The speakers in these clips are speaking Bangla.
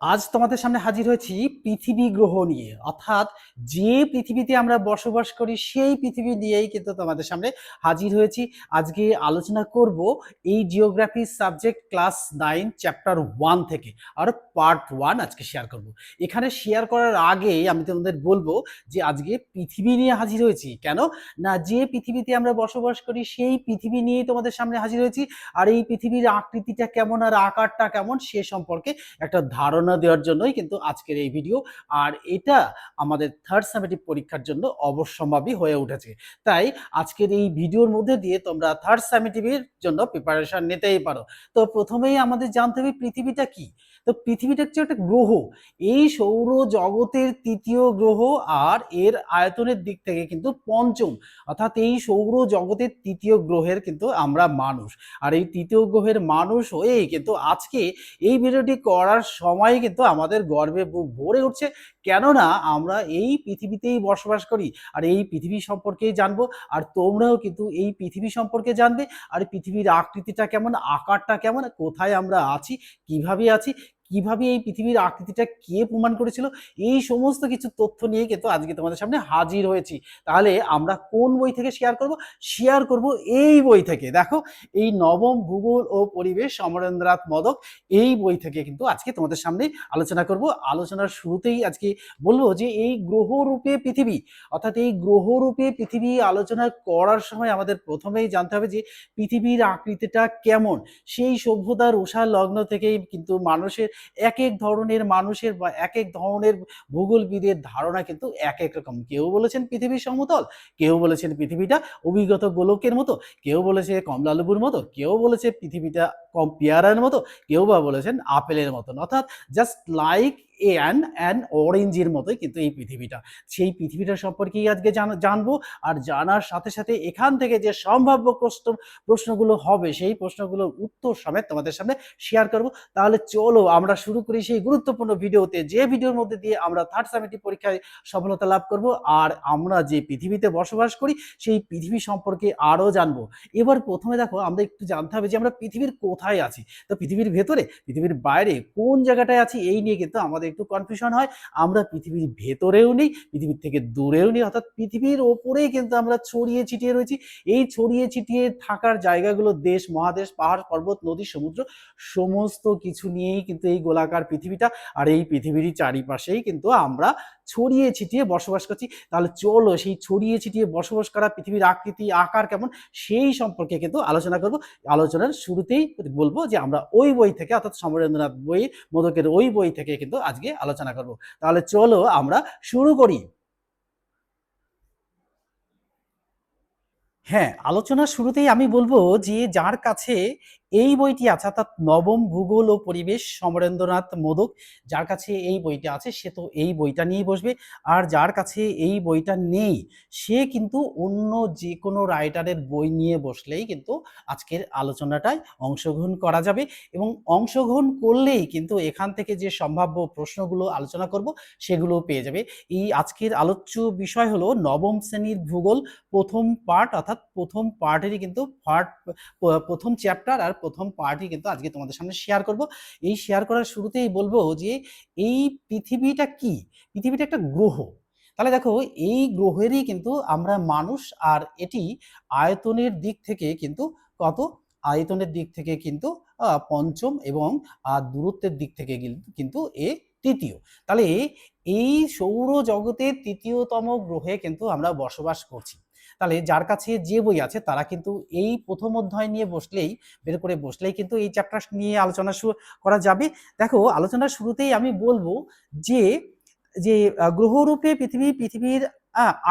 আজ তোমাদের সামনে হাজির হয়েছি পৃথিবী গ্রহ নিয়ে, অর্থাৎ যে পৃথিবীতে আমরা বসবাস করি সেই পৃথিবী নিয়েই কিন্তু তোমাদের সামনে হাজির হয়েছি। আজকে আলোচনা করব এই জিওগ্রাফি সাবজেক্ট ক্লাস 9 চ্যাপ্টার 1 থেকে, আর পার্ট 1 আজকে শেয়ার করব। এখানে শেয়ার করার আগে আমি তোমাদের বলবো যে আজকে পৃথিবী নিয়ে হাজির হয়েছি কেন না, যে পৃথিবীতে আমরা বসবাস করি সেই পৃথিবী নিয়েই তোমাদের সামনে হাজির হয়েছি। আর এই পৃথিবীর আকৃতিটা কেমন আর আকারটা কেমন সে সম্পর্কে একটা ধারণা দেওয়ার জন্যই কিন্তু আজকের এই ভিডিও। আর এটা আমাদের থার্ড সামেটিভ পরীক্ষার জন্য অবশ্যম্ভাবী হয়ে উঠেছে। তাই আজকের এই ভিডিওর মধ্যে দিয়ে তোমরা থার্ড সামেটিভের জন্য প্রিপারেশন নিতেই পারো। তো প্রথমেই আমাদের জানতে হবে পৃথিবীটা কি। তো পৃথিবীটা হচ্ছে একটা গ্রহ, এই সৌর জগতের তৃতীয় গ্রহ, আর এর আয়তনের দিক থেকে কিন্তু পঞ্চম, অর্থাৎ এই সৌর জগতের তৃতীয় গ্রহের কিন্তু আমরা মানুষ। আর এই তৃতীয় গ্রহের মানুষ হয়েই কিন্তু আজকে এই ভিডিওটি করার সময় কিন্তু আমাদের গর্বে বুক ভরে উঠছে, কেননা আমরা এই পৃথিবীতেই বসবাস করি আর এই পৃথিবী সম্পর্কেই জানবো। আর তোমরাও কিন্তু এই পৃথিবী সম্পর্কে জানবে, আর পৃথিবীর আকৃতিটা কেমন, আকারটা কেমন, কোথায় আমরা আছি, কিভাবে আছি, কিভাবে এই পৃথিবীর আকৃতিটা কে প্রমাণ করেছিল, এই সমস্ত কিছু তথ্য নিয়ে কিন্তু আজকে তোমাদের সামনে হাজির হয়েছি। তাহলে আমরা কোন বই থেকে শেয়ার করব এই বই থেকে। দেখো, এই নবম ভূগোল ও পরিবেশ সমরেন্দ্রনাথ মোদক, এই বই থেকে কিন্তু আজকে তোমাদের সামনে আলোচনা করব। আলোচনার শুরুতেই আজকে বলবো যে এই গ্রহরূপে পৃথিবী, অর্থাৎ এই গ্রহরূপে পৃথিবী আলোচনা করার সময় আমাদের প্রথমেই জানতে হবে যে পৃথিবীর আকৃতিটা কেমন। সেই সভ্যতার উষা লগ্ন থেকেই কিন্তু এক এক ধরনের মানুষের বা এক এক ধরনের ভূগোলবিদের ধারণা কিন্তু এক এক রকম। কেউ বলেছেন পৃথিবী সমতল, কেউ বলেছেন পৃথিবীটা অভিগত গোলকের মতো, কেউ বলেছে কমলালেবুর মতো, কেউ বলেছে পৃথিবীটা কম পেয়ারার মতো, কেউ বা বলেছেন আপেলের মতন, অর্থাৎ জাস্ট লাইক অ্যান অরেঞ্জের মতোই কিন্তু এই পৃথিবীটা। সেই পৃথিবীটা সম্পর্কেই আজকে জানবো। আর জানার সাথে সাথে এখান থেকে যে সম্ভাব্য প্রশ্নগুলো হবে সেই প্রশ্নগুলোর উত্তর সমেত তোমাদের সামনে শেয়ার করব। তাহলে চলো আমরা শুরু করি সেই গুরুত্বপূর্ণ ভিডিওতে, যে ভিডিওর মধ্যে দিয়ে আমরা থার্ড সামেটিভ পরীক্ষায় সফলতা লাভ করব আর আমরা যে পৃথিবীতে বসবাস করি সেই পৃথিবী সম্পর্কে আরো জানবো। এবার প্রথমে দেখো, আমরা একটু জানতে হবে যে আমরা পৃথিবীর কোথায় আছি। তো পৃথিবীর ভেতরে, পৃথিবীর বাইরে, কোন জায়গাটায় আছি এই নিয়ে কিন্তু আমাদের একটু কনফিউশন হয়। আমরা পৃথিবীর ভেতরেও নেই, পৃথিবীর থেকে দূরেও নেই, অর্থাৎ পৃথিবীর ওপরেই কিন্তু আমরা ছড়িয়ে ছিটিয়ে রয়েছি। এই ছড়িয়ে ছিটিয়ে থাকার জায়গাগুলো দেশ, মহাদেশ, পাহাড়, পর্বত, নদী, সমুদ্র, সমস্ত কিছু নিয়েই কিন্তু এই গোলাকার পৃথিবীটা। আর এই পৃথিবীর চারিপাশেই কিন্তু আমরা ছড়িয়ে ছিটিয়ে বসবাস করছি। তাহলে চলো সেই ছড়িয়ে ছিটিয়ে বসবাস করা পৃথিবীর আকৃতি, আকার কেমন সেই সম্পর্কে কিন্তু আলোচনা করব। আলোচনার শুরুতেই বলবো যে আমরা ওই বই থেকে, অর্থাৎ সমরেন্দ্রনাথ মোদকের ওই বই থেকে কিন্তু আজকে আলোচনা করব। তাহলে চলো আমরা শুরু করি। হ্যাঁ, আলোচনার শুরুতেই আমি বলবো যে যার কাছে এই বইটি আছে, অর্থাৎ নবম ভূগোল ও পরিবেশ সমরেন্দ্রনাথ মোদক, যার কাছে এই বইটা আছে সে তো এই বইটা নিয়েই বসবে। আর যার কাছে এই বইটা নেই সে কিন্তু অন্য যে কোনো রাইটারের বই নিয়ে বসলেই কিন্তু আজকের আলোচনাটায় অংশগ্রহণ করা যাবে। এবং অংশগ্রহণ করলেই কিন্তু এখান থেকে যে সম্ভাব্য প্রশ্নগুলো আলোচনা করব সেগুলো পেয়ে যাবে। এই আজকের আলোচ্য বিষয় হলো নবম শ্রেণীর ভূগোল প্রথম পার্ট, অর্থাৎ প্রথম পার্টেরই কিন্তু প্রথম চ্যাপ্টার আর প্রথম পার্টই কিন্তু আজকে তোমাদের সামনে শেয়ার করব। এই শেয়ার করার শুরুতেই বলবো যে এই পৃথিবীটা কি। পৃথিবীটা একটা গ্রহ। তাহলে দেখো, এই গ্রহেরই কিন্তু আমরা মানুষ। আর এটি আয়তনের দিক থেকে কিন্তু কত, আয়তনের দিক থেকে কিন্তু পঞ্চম, এবং দূরত্বের দিক থেকে কিন্তু এ তৃতীয়। তাহলে এই সৌর জগতের তৃতীয়তম গ্রহে কিন্তু আমরা বসবাস করছি। তাহলে যার কাছে যে বই আছে তারা কিন্তু এই প্রথম অধ্যায় নিয়ে বের করে বসলেই কিন্তু এই চ্যাপ্টার নিয়ে আলোচনা শুরু করা যাবে। দেখো, আলোচনার শুরুতেই আমি বলবো যে যে গ্রহরূপে পৃথিবীর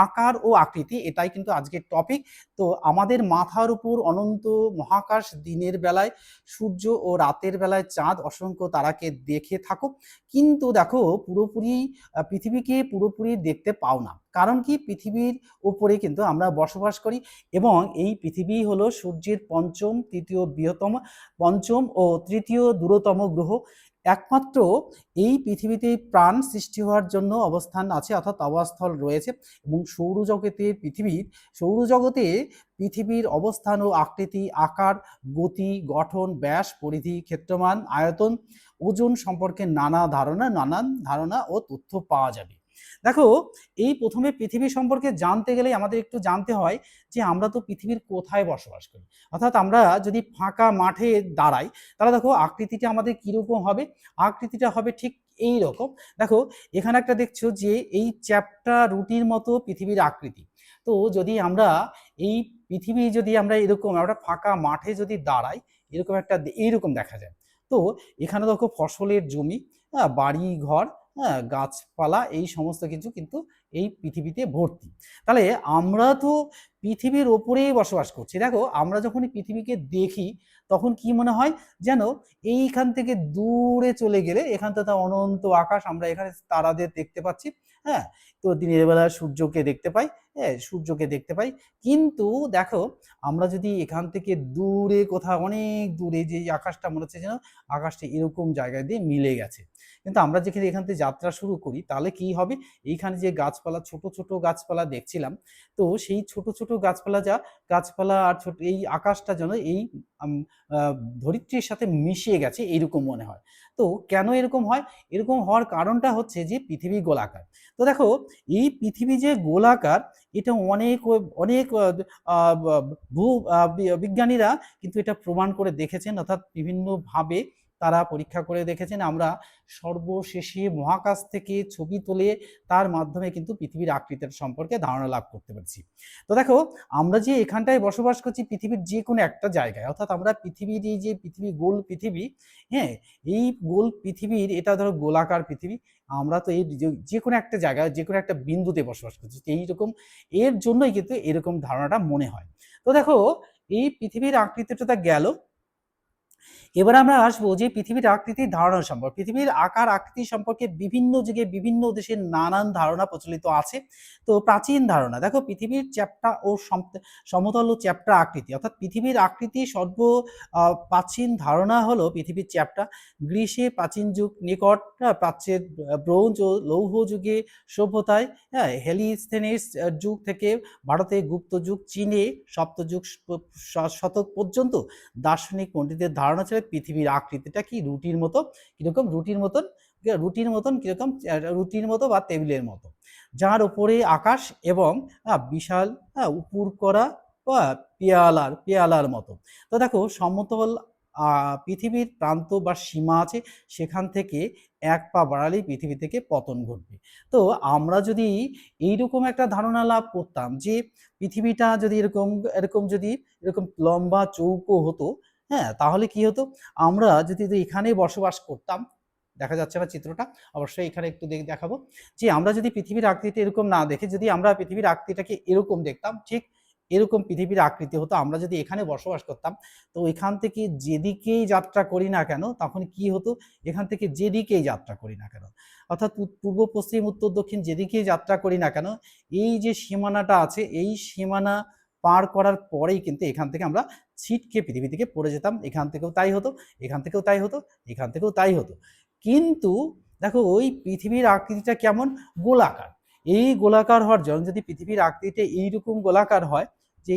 আকার ও আকৃতি, এটাই কিন্তু আজকের টপিক। তো আমাদের মাথার উপর অনন্ত মহাকাশ, দিনের বেলায় সূর্য ও রাতের বেলায় চাঁদ, অসংখ্য তারাকে দেখে থাকো, কিন্তু দেখো পৃথিবীকে পুরোপুরি দেখতে পাও না। কারণ কি, পৃথিবীর উপরে কিন্তু আমরা বসবাস করি এবং এই পৃথিবী হলো সূর্যের পঞ্চম ও তৃতীয় দূরতম গ্রহ। একমাত্র এই পৃথিবীতে প্রাণ সৃষ্টি হওয়ার জন্য অবস্থান আছে, অর্থাৎ আবাসস্থল রয়েছে। এবং সৌরজগতে পৃথিবীর অবস্থান ও আকৃতি, আকার, গতি, গঠন, ব্যাস, পরিধি, ক্ষেত্রমান, আয়তন, ওজন সম্পর্কে নানান ধারণা ও তথ্য পাওয়া যাবে। দেখো, এই প্রথমে পৃথিবী সম্পর্কে জানতে গেলে আমাদের একটু জানতে হয় যে আমরা তো পৃথিবীর কোথায় বসবাস করি। অর্থাৎ আমরা যদি ফাঁকা মাঠে দাঁড়াই, তাহলে দেখো আকৃতিটা আমাদের কীরকম হবে। আকৃতিটা হবে ঠিক এই রকম। দেখো, এখানে একটা দেখছো যে এই চ্যাপ্টা রুটির মতো পৃথিবীর আকৃতি। তো যদি আমরা এই পৃথিবী যদি আমরা এরকম একটা ফাঁকা মাঠে যদি দাঁড়াই, এরকম একটা এইরকম দেখা যায়। তো এখানে দেখো ফসলের জমি, বাড়ি ঘর, গাছপালা, এই সমস্ত কিছু কিন্তু এই পৃথিবীতে ভর্তি। তাহলে আমরা তো পৃথিবীর ওপরেই বসবাস করছি। দেখো, আমরা যখন এই পৃথিবীকে দেখি তখন কি মনে হয় যেন এইখান থেকে দূরে চলে গেলে এখান থেকে অনন্ত আকাশ, আমরা এখানে তারাদের দেখতে পাচ্ছি। হ্যাঁ, তো দিনের বেলা সূর্যকে দেখতে পাই। হ্যাঁ, সূর্যকে দেখতে পাই। কিন্তু দেখো, আমরা যদি এখান থেকে দূরে কোথাও অনেক দূরে যে আকাশটা মনে হচ্ছে যেন আকাশটা এরকম জায়গায় দিয়ে মিলে গেছে। কিন্তু আমরা যেখানে এখান থেকে যাত্রা শুরু করি, তাহলে কি হবে, এইখানে যে গাছপালা, ছোট ছোট গাছপালা দেখছিলাম, তো সেই ছোট ছোট গাছপালা আর ছোট এই আকাশটা যেন এই ধরিত্রীর সাথে মিশিয়ে গেছে এইরকম মনে হয়। তো কেন এরকম হয়? এরকম হওয়ার কারণটা হচ্ছে যে পৃথিবী গোলাকার। তো দেখো, এই পৃথিবী যে গোলাকার, এটা অনেক অনেক ভূ বিজ্ঞানীরা কিন্তু এটা প্রমাণ করে দেখেছেন, অর্থাৎ বিভিন্নভাবে তারা পরীক্ষা করে দেখেছেন। আমরা সর্বশেষে মহাকাশ থেকে ছবি তুলে তার মাধ্যমে কিন্তু পৃথিবীর আকৃতির সম্পর্কে ধারণা লাভ করতে পারছি। তো দেখো, আমরা যে এখানটায় বসবাস করছি পৃথিবীর যে কোনো একটা জায়গায়, অর্থাৎ আমরা পৃথিবীর এই যে পৃথিবী, গোল পৃথিবী, হ্যাঁ, এই গোল পৃথিবীর এটা ধরো গোলাকার পৃথিবী, আমরা তো এই যে কোনো একটা জায়গায়, যে কোনো একটা বিন্দুতে বসবাস করছি। এইরকম, এর জন্যই কিন্তু এরকম ধারণাটা মনে হয়। তো দেখো, এই পৃথিবীর আকৃতিটা গেল। এবার আমরা আসবো যে পৃথিবীর আকৃতির ধারণা সম্পর্কে। পৃথিবীর আকার আকৃতি সম্পর্কে বিভিন্ন যুগে বিভিন্ন দেশের নানান ধারণা প্রচলিত আছে। তো প্রাচীন ধারণা, দেখো, পৃথিবীর চ্যাপ্টা ও সমতল ও চ্যাপ্টা আকৃতি, অর্থাৎ পৃথিবীর আকৃতি প্রাচীন ধারণা হলো পৃথিবীর চ্যাপ্টা। গ্রীসে প্রাচীন যুগ, নিকট প্রাচ্যের ব্রোঞ্জ ও লৌহ যুগে সভ্যতায়, হেলিস্থেনিস যুগ থেকে ভারতে গুপ্ত যুগ, চীনে সপ্তযুগ শতক পর্যন্ত দার্শনিক পণ্ডিতদের ধারণা ছিল পৃথিবীর আকৃতিটা কি রুটির মতো, কিরকম রুটির মতো বা টেবিলের মতো, যার উপরে আকাশ এবং বিশাল উপর করা বা পেয়ালার মতো। তো দেখো, সমতল পৃথিবীর প্রান্ত বা সীমা আছে, সেখান থেকে এক পা বাড়ালেই পৃথিবী থেকে পতন ঘটবে। তো আমরা যদি এইরকম একটা ধারণা লাভ করতাম যে পৃথিবীটা যদি এরকম যদি এরকম লম্বা চৌকো হতো, হ্যাঁ, তাহলে কি হতো, আমরা যদি এখানে বসবাস করতাম, দেখা যাচ্ছে না চিত্রটা, অবশ্যই এখানে একটু দেখাবো, যে আমরা যদি পৃথিবীর আকৃতি এরকম না দেখে যদি আমরা পৃথিবীর আকৃতিটাকে এরকম দেখতাম, ঠিক এরকম পৃথিবীর আকৃতি হতো, আমরা যদি এখানে বসবাস করতাম, তো এখান থেকে যেদিকেই যাত্রা করি না কেন, তখন কি হতো, এখান থেকে যেদিকেই যাত্রা করি না কেন, অর্থাৎ পূর্ব পশ্চিম উত্তর দক্ষিণ যেদিকেই যাত্রা করি না কেন, এই যে সীমানাটা আছে, এই সীমানা পার করার পরেই কিন্তু এখান থেকে আমরা ছিটকে পৃথিবী থেকে পড়ে যেতাম। এখান থেকেও তাই হতো, এখান থেকেও তাই হতো, এখান থেকেও তাই হতো। কিন্তু দেখো, ওই পৃথিবীর আকৃতিটা কেমন, গোলাকার। এই গোলাকার হওয়ার জন্য, যদি পৃথিবীর আকৃতিটা এইরকম গোলাকার হয়, যে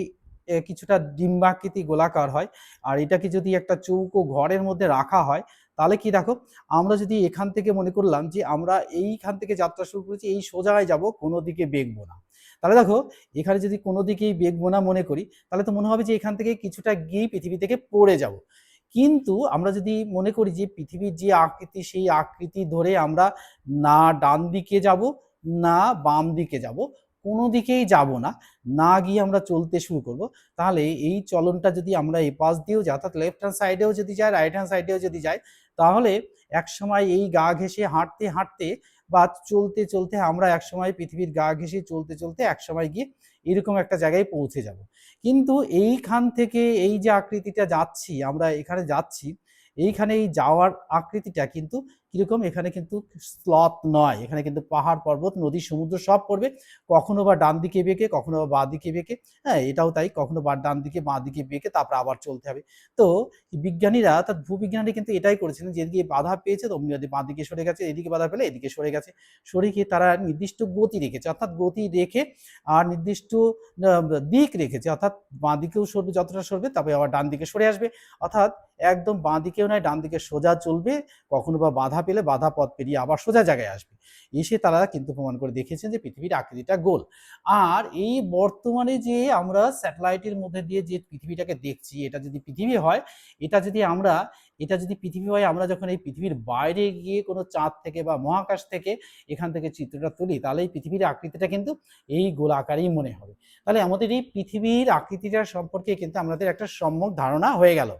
কিছুটা ডিম্বাকৃতি গোলাকার হয়, আর এটাকে যদি একটা চৌকো ঘরের মধ্যে রাখা হয়, তাহলে কি দেখো, আমরা যদি এখান থেকে মনে করলাম যে আমরা এইখান থেকে যাত্রা শুরু করেছি, এই সোজায় যাব, কোনো দিকে বেগবো না, তাহলে দেখো, এখানে যদি কোনো দিকেই বেগবো না মনে করি, তাহলে তো মনে হবে যে এখান থেকে কিছুটা গিয়ে পৃথিবী থেকে পড়ে যাব। কিন্তু আমরা যদি মনে করি যে পৃথিবীর যে আকৃতি, সেই আকৃতি ধরে আমরা না ডান দিকে যাব, না বাম দিকে যাব, কোনো দিকেই যাব না, না গিয়ে আমরা চলতে শুরু করব, তাহলে এই চলনটা যদি আমরা এই পাশ দিয়েও যাই, অর্থাৎ লেফট হ্যান্ড সাইডেও যদি যাই, রাইট হ্যান্ড সাইডেও যদি যাই, তাহলে একসময় এই গা ঘেঁষে হাঁটতে হাঁটতে বা চলতে চলতে আমরা একসময় পৃথিবীর গা ঘেঁষে চলতে চলতে একসময় গিয়ে এরকম একটা জায়গায় পৌঁছে যাব। কিন্তু এইখান থেকে এই যে আকৃতিটা যাচ্ছি, আমরা এখানে যাচ্ছি, এইখানে এই যাওয়ার আকৃতিটা কিন্তু কিরকম, এখানে কিন্তু স্লথ নয়, এখানে কিন্তু পাহাড় পর্বত নদী সমুদ্র সব পড়বে, কখনো বা ডান দিকে বেঁকে কখনো বা বাঁ দিকে বেঁকে। হ্যাঁ, এটাও তাই, কখনো বা ডান দিকে বাঁ দিকে বেঁকে তারপর আবার চলতে হবে। তো বিজ্ঞানীরা অর্থাৎ ভূবিজ্ঞানীরা কিন্তু এটাই করেছিলেন, যেদিকে বাধা পেয়েছে অমনি বাঁ দিকে সরে গেছে, এদিকে বাধা পেলে এদিকে সরে গেছে, সরে গিয়ে তারা নির্দিষ্ট গতি রেখেছে, অর্থাৎ গতি রেখে আর নির্দিষ্ট দিক রেখেছে, অর্থাৎ বাঁ দিকেও সরবে, যতটা সরবে তারপরে আবার ডান দিকে সরে আসবে, অর্থাৎ একদম বাঁ দিকেও নয় ডান দিকে সোজা চলবে, কখনো বা বাধা পেলে বাধা পথ পেরিয়ে আবার সোজা জায়গায় আসবে। এসে তারা কিন্তু প্রমাণ করে দেখিয়েছেন যে পৃথিবীর আকৃতিটা গোল। আর এই বর্তমানে যে আমরা স্যাটেলাইটের মধ্যে দিয়ে যে পৃথিবীটাকে দেখছি, এটা যদি পৃথিবী হয়, এটা যদি আমরা এটা যদি পৃথিবী হয়, আমরা যখন এই পৃথিবীর বাইরে গিয়ে কোনো চাঁদ থেকে বা মহাকাশ থেকে এখান থেকে চিত্রটা তুলি, তাহলে এই পৃথিবীর আকৃতিটা কিন্তু এই গোলাকারই মনে হবে। তাহলে আমাদের এই পৃথিবীর আকৃতিটা সম্পর্কে কিন্তু আমাদের একটা সম্যক ধারণা হয়ে গেল।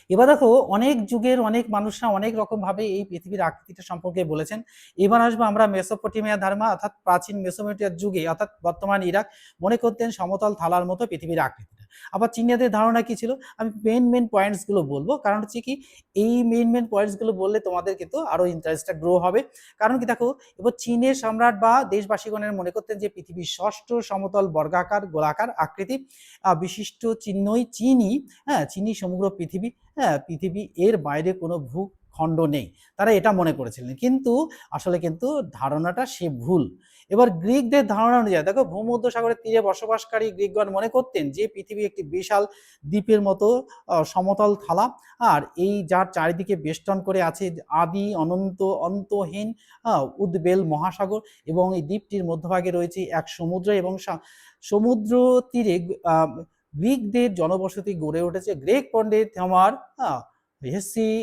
এবার দেখো, অনেক যুগের অনেক মানুষরা অনেক রকম ভাবে এই পৃথিবীর আকৃতিটা সম্পর্কে বলেছেন। এবার আসবো আমরা মেসোপটেমিয়া ধর্মা অর্থাৎ প্রাচীন মেসোপটেমিয়ার যুগে অর্থাৎ বর্তমান ইরাক মনে করতেন সমতল থালার মতো পৃথিবীর আকৃতিটা। আবার চীনাদের ধারণা কি ছিল, আমি মেন পয়েন্টসগুলো বলবো, কারণ হচ্ছে কি এই মেন পয়েন্টসগুলো বললে তোমাদের কিন্তু আরো ইন্টারেস্টটা গ্রো হবে। কারণ কি দেখো, এবার চীনের সম্রাট বা দেশবাসীগণের মনে করতেন যে পৃথিবীর ষষ্ঠ সমতল বর্গাকার গোলাকার আকৃতি বিশিষ্ট চিহ্নই চীনই, হ্যাঁ চীনি সমগ্র পৃথিবী, হ্যাঁ পৃথিবী এর বাইরে কোনো ভূখণ্ড নেই, তারা এটা মনে করেছিলেন, কিন্তু আসলে কিন্তু ধারণাটা সে ভুল। এবার গ্রিকদের ধারণা অনুযায়ী দেখো, ভূমধ্যসাগরের তীরে বসবাসকারী গ্রিকগণ মনে করতেন যে পৃথিবী একটি বিশাল দ্বীপের মতো সমতল থালা, আর এই যার চারিদিকে বেষ্টন করে আছে আদি অনন্ত অন্তহীন উদ্বেল মহাসাগর, এবং এই দ্বীপটির মধ্যভাগে রয়েছে এক সমুদ্র, এবং সমুদ্র তীরে গ্রিকদের জনবসতি গড়ে উঠেছে। গ্রিক পণ্ডিত থমার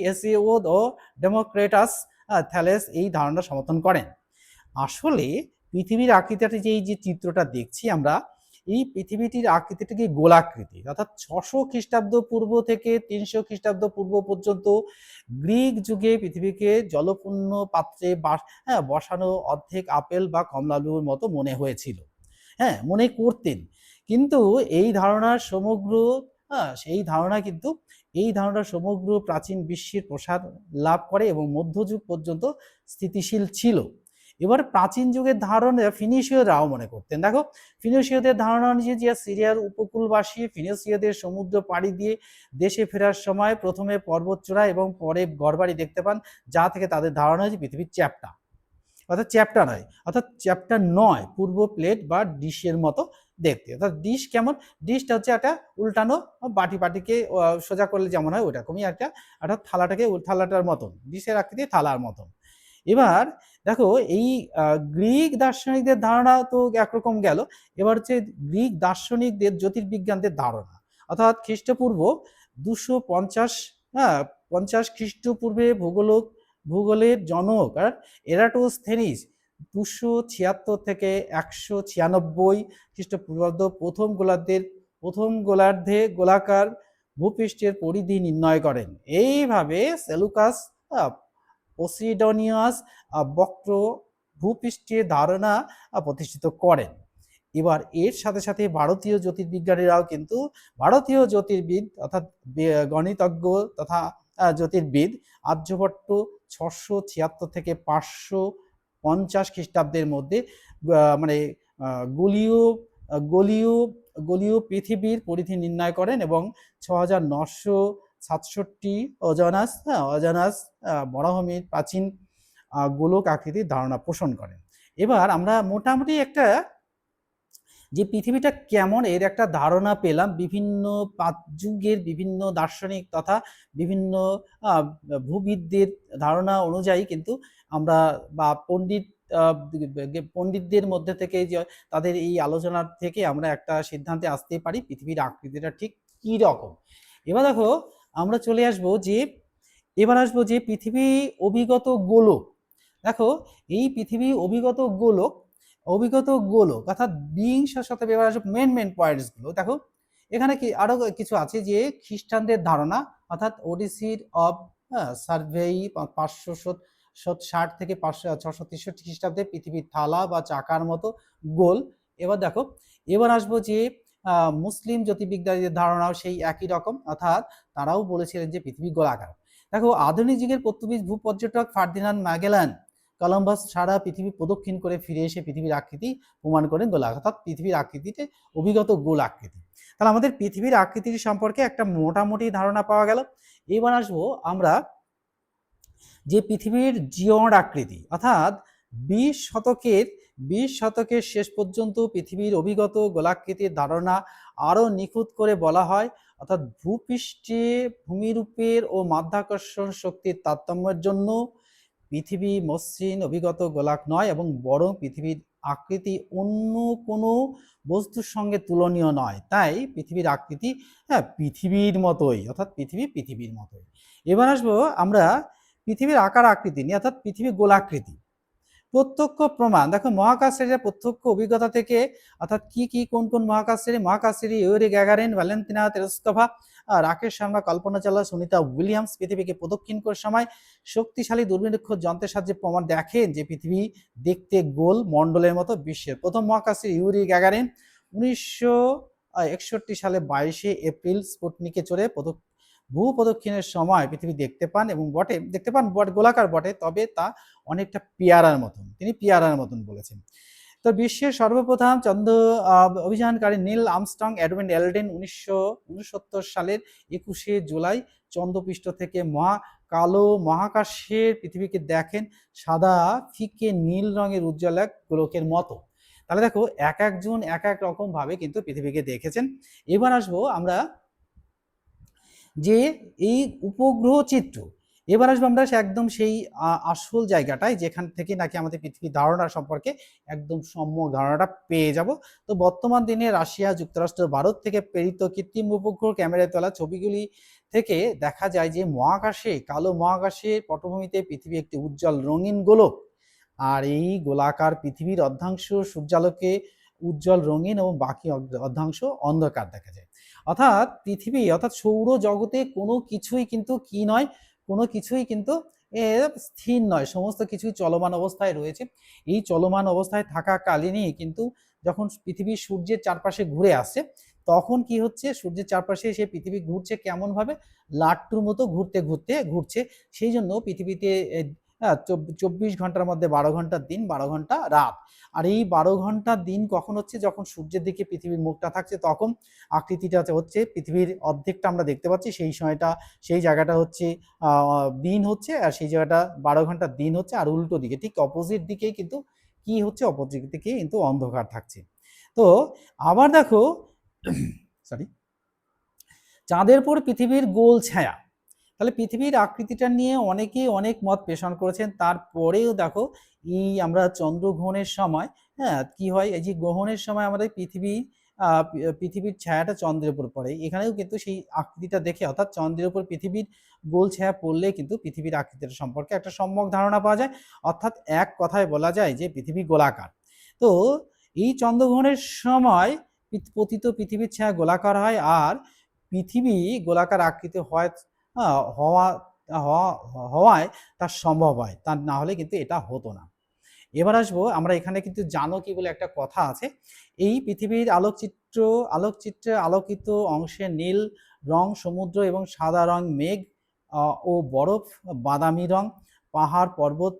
হেসিওদ ও ডেমোক্রেটাস থ্যালেস এই ধারণা সমর্থন করেন। আসলে পৃথিবীর আকৃতিটা যে চিত্রটা দেখছি আমরা, এই পৃথিবীটির আকৃতিটা কি গোলাকৃতি, অর্থাৎ 600 খ্রিস্টাব্দ পূর্ব থেকে 300 খ্রিস্টাব্দ পূর্ব পর্যন্ত গ্রিক যুগে পৃথিবীকে জলপূর্ণ পাত্রে বসানো অর্ধেক আপেল বা কমলালেবুর মতো মনে হয়েছিল, হ্যাঁ মনে করতেন। কিন্তু এই ধারণার সমগ্র সেই ধারণা কিন্তু এই ধারণা সমগ্র প্রাচীন বিশ্বের প্রসার লাভ করে এবং মধ্যযুগ পর্যন্ত স্থিতিশীল ছিল। এবার প্রাচীন যুগের ধারণা ফিনিশীয়রাও মনে করতেন। দেখো, ফিনিশীয়দের ধারণা অনুযায়ী যে সিরিয়ার উপকূলবাসী ফিনিশীয়দের সমুদ্র পাড়ি দিয়ে দেশে ফেরার সময় প্রথমে পর্বতচূড়া এবং পরে ঘরবাড়ি দেখতে পান, যা থেকে তাদের ধারণা যে পৃথিবীর চ্যাপ্টা, অর্থাৎ চ্যাপ্টা নয়, অর্থাৎ চ্যাপ্টা নয় পূর্ব প্লেট বা ডিশের মতো দেখতে। অর্থাৎ ডিশ কেমন, ডিশটা হচ্ছে একটা উল্টানো বাটিকে সোজা করলে যেমন হয় ওইরকমই একটা, অর্থাৎ থালাটাকে থালাটার মতন, ডিশের আকৃতি থালার মতন। এবার দেখো, এই গ্রিক দার্শনিকদের ধারণা তো একরকম গেল, এবার হচ্ছে গ্রিক দার্শনিকদের জ্যোতির্বিজ্ঞানদের ধারণা, অর্থাৎ খ্রিস্টপূর্ব 250 50 খ্রিস্টপূর্বে ভূগোলের জনক আর এরাটোস্থেনিস 276 থেকে 196 খ্রিস্টপূর্বাব্দ প্রথম গোলার্ধে গোলাকার ভূপৃষ্ঠের পরিধি নির্ণয় করেন। এইভাবে সেলুকাস পসিডনিয়াস বক্র ভূপৃষ্ঠের ধারণা প্রতিষ্ঠিত করেন। এবার এর সাথে সাথে ভারতীয় জ্যোতির্বিজ্ঞানীরাও কিন্তু ভারতীয় জ্যোতির্বিদ অর্থাৎ গণিতজ্ঞ তথা জ্যোতির্বিদ আর্যভট্ট 676 থেকে 550 খ্রিস্টাব্দের মধ্যে মানে গোলীয় গোলীয় গোলীয় পৃথিবীর পরিধি নির্ণয় করেন এবং 6967 অজানাস বরাহমির প্রাচীন গোলক আকৃতির ধারণা পোষণ করেন। এবার আমরা মোটামুটি একটা যে পৃথিবীটা কেমন এর একটা ধারণা পেলাম বিভিন্ন যুগের বিভিন্ন দার্শনিক তথা বিভিন্ন ভূবিদদের ধারণা অনুযায়ী, কিন্তু আমরা বা পণ্ডিতদের মধ্যে থেকে যে তাদের এই আলোচনার থেকে আমরা একটা সিদ্ধান্তে আসতে পারি পৃথিবীর আকৃতিটা ঠিক কি রকম। এবার দেখো, আমরা চলে আসবো যে পৃথিবী অভিগত গোলক। দেখো, এই পৃথিবী অভিগত গোলক অর্থাৎ বিংশ শতাব্দী মেন পয়েন্টসগুলো দেখো। এখানে কি আরো কিছু আছে যে খ্রিস্টানদের ধারণা, অর্থাৎ ওডিসির অফ সার্ভেই 560 থেকে 663 খ্রিস্টাব্দে পৃথিবীর থালা বা চাকার মতো গোল। এবার দেখো, এবার আসবো যে মুসলিম জ্যোতির্বিজ্ঞানীদের ধারণাও সেই একই রকম, অর্থাৎ তারাও বলেছিলেন যে পৃথিবী গোলাকার। দেখো আধুনিক যুগের পর্তুগিজ ভূপর্যটক ফার্দিনান্দ ম্যাগেলান কলম্বাস সারা পৃথিবী প্রদক্ষিণ করে ফিরে এসে পৃথিবীর আকৃতি প্রমাণ করেন গোলাকার, অর্থাৎ পৃথিবীর আকৃতিতে অভিগত গোল আকৃতি। তাহলে আমাদের পৃথিবীর আকৃতির সম্পর্কে একটা মোটামুটি ধারণা পাওয়া গেল। এবার আসবো আমরা যে পৃথিবীর জিওড আকৃতি, অর্থাৎ 20 শতকের শেষ পর্যন্ত পৃথিবীর অভিগত গোলাকৃতির ধারণা আরও নিখুঁত করে বলা হয়, অর্থাৎ ভূপৃষ্ঠে ভূমিরূপের ও মাধ্যাকর্ষণ শক্তির তারতম্যের জন্য পৃথিবী মসৃণ অভিগত গোলাক নয় এবং বরং পৃথিবীর আকৃতি অন্য কোনো বস্তুর সঙ্গে তুলনীয় নয়। তাই পৃথিবীর আকৃতি পৃথিবীর মতোই, অর্থাৎ পৃথিবীর মতোই। এবার আসবো আমরা পৃথিবীর আকার আকৃতি নিয়ে, অর্থাৎ পৃথিবীর গোলাকৃতি। প্রত্যক্ষ প্রমাণ, দেখো মহাকাশচারীরা প্রত্যক্ষ অভিজ্ঞতা থেকে, অর্থাৎ কি কোন মহাকাশচারী Yuri Gagarin, Valentina Tereshkova, Rakesh Sharma, Kalpana Chawla, Sunita Williams পৃথিবীকে প্রদক্ষিণ করার সময় শক্তিশালী দূরবীক্ষণ যন্ত্রের সাহায্যে প্রমাণ দেখেন যে পৃথিবী দেখতে গোল মণ্ডলের মতো। বিশ্বের প্রথম মহাকাশচারী ইউরি গ্যাগারিন 1961 সালে 22 এপ্রিল স্পুটনিকে চড়ে ভূ প্রদক্ষিণের সময় পৃথিবী দেখতে পান গোলাকার বটে, তবে তা অনেকটা পেয়ারার মতন, তিনি পেয়ারার মতন বলেছেন। তো বিশ্বের সর্বপ্রথম চন্দ্র অভিযানকারী নীল আর্মস্ট্রং এডউইন এলড্রিন 1969 সালের 21 জুলাই চন্দ্রপৃষ্ঠ থেকে কালো মহাকাশের পৃথিবীকে দেখেন সাদা ফিকে নীল রঙের উজ্জ্বল এক গোলকের মতো। তাহলে দেখো এক একজন এক এক রকম ভাবে কিন্তু পৃথিবীকে দেখেছেন। এবার আসবো আমরা যে এই উপগ্রহ চিত্র, এবার আসবো আমরা একদম সেই আসল জায়গাটায় যেখান থেকে নাকি আমাদের পৃথিবীর ধারণা সম্পর্কে একদম সম্যক ধারণাটা পেয়ে যাব। তো বর্তমান দিনে রাশিয়া, যুক্তরাষ্ট্র, ভারত থেকে প্রেরিত কৃত্রিম উপগ্রহ ক্যামেরায় তোলা ছবিগুলি থেকে দেখা যায় যে কালো মহাকাশের পটভূমিতে পৃথিবী একটি উজ্জ্বল রঙিন গোলক, আর এই গোলাকার পৃথিবীর অর্ধাংশ সূর্যালোকে উজ্জ্বল রঙিন এবং বাকি অর্ধাংশ অন্ধকার দেখা যায়। অর্থাৎ পৃথিবী, অর্থাৎ সৌরজগতে কোনো কিছুই কিন্তু কি নয়, কোনো কিছুই কিন্তু স্থির নয়, সমস্ত কিছুই চলমান অবস্থায় রয়েছে। এই চলমান অবস্থায় থাকাকালীনই কিন্তু যখন পৃথিবী সূর্যের চারপাশে ঘুরে আসছে, তখন কি হচ্ছে, সূর্যের চারপাশে সে পৃথিবী ঘুরছে কেমনভাবে, লাট্টুর মতো ঘুরছে। সেই জন্য পৃথিবীতে 24 ঘন্টার মধ্যে 12 ঘন্টা দিন, 12 ঘন্টা রাত। আর এই 12 ঘন্টা দিন কখন হচ্ছে, যখন সূর্যের দিকে পৃথিবীর মুখটা থাকছে, তখন আকৃতিটা হচ্ছে পৃথিবীর অর্ধেকটা আমরা দেখতে পাচ্ছি। সেই জায়গাটা হচ্ছে দিন হচ্ছে, আর সেই জায়গাটা 12 ঘন্টা দিন হচ্ছে, আর উল্টো দিকে ঠিক অপোজিট দিকে কিন্তু কি হচ্ছে, অপোজিট দিকে কিন্তু অন্ধকার থাকছে। তো আবার দেখো সরি, চাঁদের পর পৃথিবীর গোল ছায়া। তাহলে পৃথিবীর আকৃতিটা নিয়ে অনেকেই অনেক মত পেশন করেছেন। তারপরেও দেখো এই আমরা চন্দ্রগ্রহণের সময় কি হয়, এই যে গ্রহণের সময় আমাদের পৃথিবীর ছায়াটা চন্দ্রের উপর পড়ে, এখানেও কিন্তু সেই আকৃতিটা দেখে, অর্থাৎ চন্দ্রের উপর পৃথিবীর গোল ছায়া পড়লে কিন্তু পৃথিবীর আকৃতির সম্পর্কে একটা সম্যক ধারণা পাওয়া যায়। অর্থাৎ এক কথায় বলা যায় যে পৃথিবী গোলাকার। তো এই চন্দ্রগ্রহণের সময় পতিত পৃথিবীর ছায়া গোলাকার হয়, আর পৃথিবী গোলাকার আকৃতি হওয়ায় তার সম্ভব হয়, তা না হলে কিন্তু এটা হতো না। এবার আসবো আমরা এখানে কিন্তু জানো কি বলে একটা কথা আছে। এই পৃথিবীর আলোকচিত্রে আলোকিত অংশে নীল রং সমুদ্র এবং সাদা রং মেঘ ও বরফ, বাদামি রং পাহাড় পর্বত,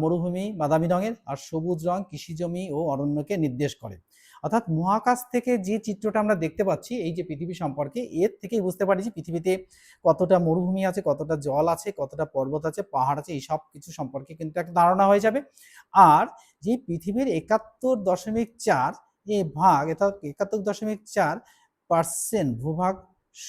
মরুভূমি বাদামি রঙের, আর সবুজ রং কৃষিজমি ও অরণ্যকে নির্দেশ করে। অর্থাৎ মহাকাশ থেকে যে চিত্রটা আমরা দেখতে পাচ্ছি এই যে পৃথিবী সম্পর্কে, এর থেকেই বুঝতে পারি যে পৃথিবীতে কতটা মরুভূমি আছে, কতটা জল আছে, কতটা পর্বত আছে, পাহাড় আছে, এই সব কিছু সম্পর্কে কিন্তু একটা ধারণা হয়ে যাবে। আর যে পৃথিবীর 71.4 ভাগ, অর্থাৎ 71.4% ভূভাগ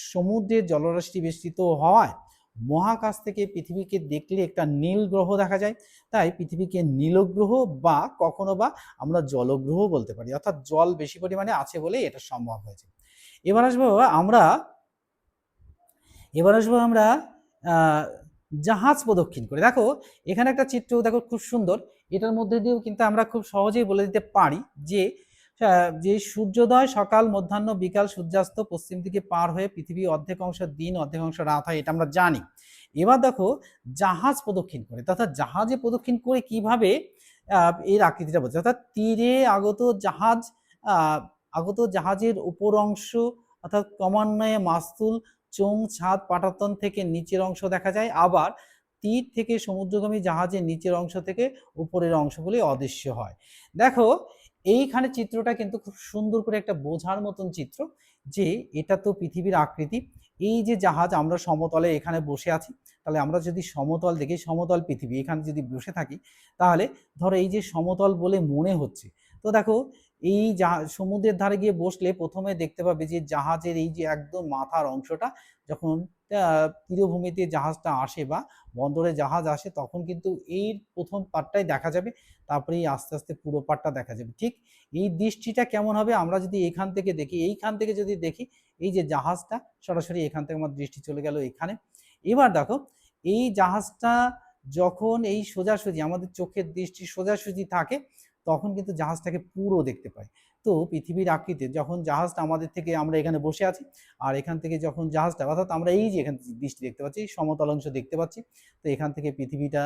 সমুদ্রের জলরাশি বেষ্টিত হওয়ায় মহাকাশ থেকে পৃথিবীকে দেখলে একটা নীল গ্রহ দেখা যায়। তাই পৃথিবীকে নীলগ্রহ বা কখনো বা আমরা জলগ্রহ বলতে পারি, অর্থাৎ জল বেশি পরিমাণে আছে বলে এটা সম্ভব হয়েছে। এবার আসবো আমরা জাহাজ প্রদক্ষিণ করে। দেখো এখানে একটা চিত্র দেখো খুব সুন্দর, এটার মধ্যে দিয়েও কিন্তু আমরা খুব সহজেই বলে দিতে পারি যে সূর্যোদয় সকাল, মধ্যাহ্ন, বিকাল, সূর্যাস্ত পশ্চিম দিকে পার হয়ে পৃথিবী অর্ধেক অংশ দিন অর্ধেক অংশ রাত হয়, এটা আমরা জানি। এবার দেখো জাহাজ প্রদক্ষিণ করে, অর্থাৎ জাহাজে প্রদক্ষিণ করে কিভাবে এর আকৃতিটা বলছে, অর্থাৎ তীরে আগত জাহাজের উপর অংশ, অর্থাৎ ক্রমান্বয়ে মাস্তুল চোং ছাদ পাটাতন থেকে নিচের অংশ দেখা যায়, আবার তীর থেকে সমুদ্রগামী জাহাজের নিচের অংশ থেকে উপরের অংশগুলি অদৃশ্য হয়। দেখো এইখানে চিত্রটা কিন্তু খুব সুন্দর করে একটা বোঝার মতন চিত্র, যে এটা তো পৃথিবীর আকৃতি। এই যে জাহাজ, আমরা সমতলে এখানে বসে আছি, তাহলে আমরা যদি সমতল দেখি, সমতল পৃথিবী এখানে যদি বসে থাকি, তাহলে ধরো এই যে সমতল বলে মনে হচ্ছে, তো দেখো এই সমুদ্রের ধারে গিয়ে বসলে প্রথমে দেখতে পাবে যে জাহাজের এই যে একদম মাথার অংশটা, যখন তীরভূমিতে জাহাজটা আসে বা বন্দরে জাহাজ আসে, তখন কিন্তু এই প্রথম পার্টটাই দেখা যাবে, তারপরেই আস্তে আস্তে পুরো পার্টটা দেখা যাবে। ঠিক এই দৃষ্টিটা কেমন হবে, আমরা যদি এখান থেকে দেখি, এইখান থেকে যদি দেখি, এই যে জাহাজটা সরাসরি এখান থেকে আমার দৃষ্টি চলে গেল এখানে। এবার দেখো এই জাহাজটা যখন এই সোজাসুজি আমাদের চোখের দৃষ্টি সোজাসুজি থাকে, তখন কিন্তু জাহাজটাকে পুরো দেখতে পাই। তো পৃথিবীর আকৃতির যখন জাহাজটা আমাদের থেকে, আমরা এখানে বসে আছি, আর এখান থেকে যখন জাহাজটা, অর্থাৎ আমরা এই যে এখান থেকে দৃষ্টি দেখতে পাচ্ছি, সমতল অংশ দেখতে পাচ্ছি, তো এখান থেকে পৃথিবীটা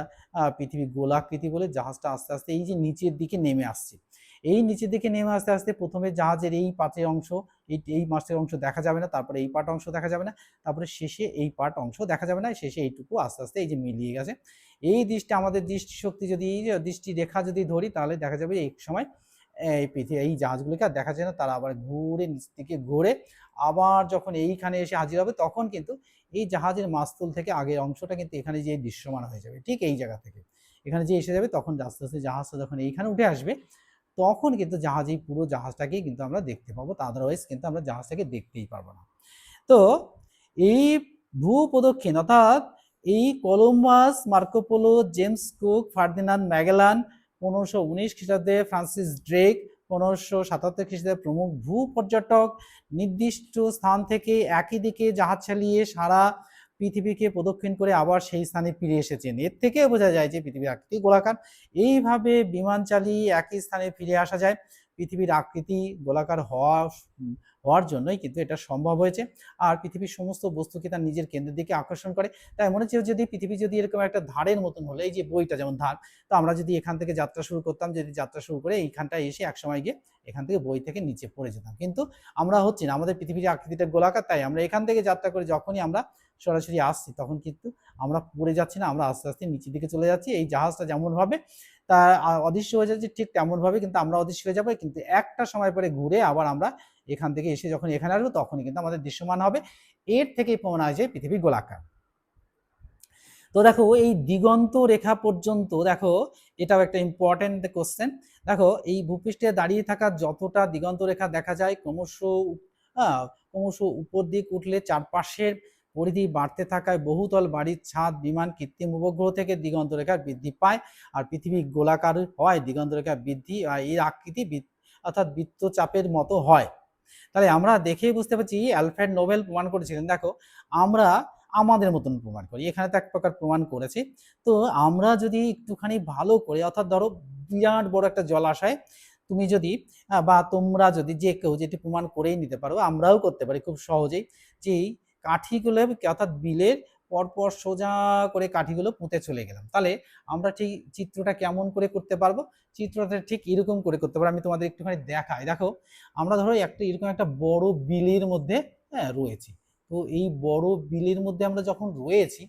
পৃথিবী গোলাকৃতি বলে জাহাজটা আস্তে আস্তে এই যে নিচের দিকে নেমে আসছে। এই নিচের দিকে নেমে আস্তে আস্তে প্রথমে জাহাজের এই পাটের অংশ, এই মাছের অংশ দেখা যাবে না, তারপরে এই পাট অংশ দেখা যাবে না, তারপরে শেষে এই পাট অংশ দেখা যাবে না, শেষে এইটুকু আস্তে আস্তে এই যে মিলিয়ে গেছে। এই দৃষ্টি, আমাদের দৃষ্টিশক্তি যদি, এই দৃষ্টি রেখা যদি ধরি, তাহলে দেখা যাবে এই সময় এই পৃথিবী, এই জাহাজগুলিকে আর দেখা যায় না, তারা আবার ঘুরে নিচ থেকে ঘুরে আবার যখন এইখানে এসে হাজির হবে, তখন কিন্তু এই জাহাজের মাস্তুল থেকে আগের অংশটা কিন্তু এখানে যে দৃশ্যমান হয়ে যাবে, ঠিক এই জায়গা থেকে এখানে যে এসে যাবে, তখন আস্তে আস্তে জাহাজটা যখন এইখানে উঠে আসবে, তখন কিন্তু জাহাজ, এই পুরো জাহাজটাকেই কিন্তু আমরা দেখতে পাবো, তা আদারওয়াইজ কিন্তু আমরা জাহাজটাকে দেখতেই পারবো না। তো এই ভূ প্রদক্ষিণ, অর্থাৎ এই Columbus, Marco Polo, James cook, Ferdinand Magellan, 1519 খ্রিস্টাব্দে ফ্রান্সিস ড্রেক, 1577 খ্রিস্টাব্দে প্রমুখ ভূ পর্যটক নির্দিষ্ট স্থান থেকে একই দিকে জাহাজ চালিয়ে সারা পৃথিবীকে প্রদক্ষিণ করে আবার সেই স্থানে ফিরে এসেছেন। এর থেকে বোঝা যায় যে পৃথিবীর আকৃতি গোলাকার। এইভাবে বিমান চালিয়ে একই স্থানে ফিরে আসা যায়। পৃথিবীর আকৃতি গোলাকার হওয়ার জন্যই কিন্তু এটা সম্ভব হয়েছে। আর পৃথিবীর সমস্ত বস্তুকে তার নিজের কেন্দ্রের দিকে আকর্ষণ করে। তাই মনে হচ্ছে যদি পৃথিবী যদি এরকম একটা ধারের মতন হলো, এই যে বইটা যেমন ধার, তো আমরা যদি এখান থেকে যাত্রা শুরু করতাম, যদি যাত্রা শুরু করে এইখানটায় এসে একসময় গিয়ে এখান থেকে বই থেকে নিচে পড়ে যেতাম, কিন্তু আমরা হচ্ছি না, আমাদের পৃথিবীর আকৃতিটা গোলাকার, তাই আমরা এখান থেকে যাত্রা করে যখনই আমরা সরাসরি আসছি, তখন কিন্তু আমরা পড়ে যাচ্ছি না, আমরা আস্তে আস্তে নিচের দিকে চলে যাচ্ছি। এই জাহাজটা যেমনভাবে তা অদৃশ্য হয়ে যাচ্ছে, ঠিক তেমনভাবে কিন্তু আমরা অদৃশ্য হয়ে যাবো, কিন্তু একটা সময় পরে ঘুরে আবার আমরা এখান থেকে এসে যখন এখানে আসবো, তখনই কিন্তু আমাদের দৃশ্যমান হবে। এর থেকেই প্রমাণ হয় যে পৃথিবী গোলাকার। তো দেখো এই দিগন্ত রেখা পর্যন্ত, দেখো এটাও একটা ইম্পর্টেন্ট কোশ্চেন। দেখো এই ভূপৃষ্ঠে দাঁড়িয়ে থাকা যতটা দিগন্ত রেখা দেখা যায়, ক্রমশ উপর দিক উঠলে চারপাশের পরিধি বাড়তে থাকায় বহুতল বাড়ির ছাদ, বিমান, কৃত্রিম উপগ্রহ থেকে দিগন্ত রেখা বৃদ্ধি পায়। আর পৃথিবী গোলাকার হয় দিগন্ত রেখা বৃদ্ধি, আর এর আকৃতি অর্থাৎ বৃত্তচাপের মতো হয়। তাহলে আমরা দেখেই বুঝতে পারছি অ্যালফ্রেড নোবেল প্রমাণ করেছিলেন। দেখো আমরা আমাদের মতন প্রমাণ করি, এখানে তো এক প্রকার প্রমাণ করেছি। তো আমরা যদি একটুখানি ভালো করে, অর্থাৎ ধরো বিরাট বড় একটা জলাশয়, তুমি যদি বা তোমরা যদি যে কেউ যেটি প্রমাণ করেই নিতে পারো, আমরাও করতে পারি খুব সহজেই, যে কাঠিগুলো, অর্থাৎ বিলের পরপর সোজা করে কাঠিগুলো পুঁতে চলে গেলাম, তাহলে আমরা ঠিক চিত্রটা কেমন করে করতে পারবো, চিত্রটা ঠিক এরকম করে করতে পারবো। আমি তোমাদের একটুখানি দেখাই। দেখো আমরা ধরো একটা এরকম একটা বড় বিলের মধ্যে রয়েছি। তো এই বড় বিলের মধ্যে আমরা যখন রয়েছি,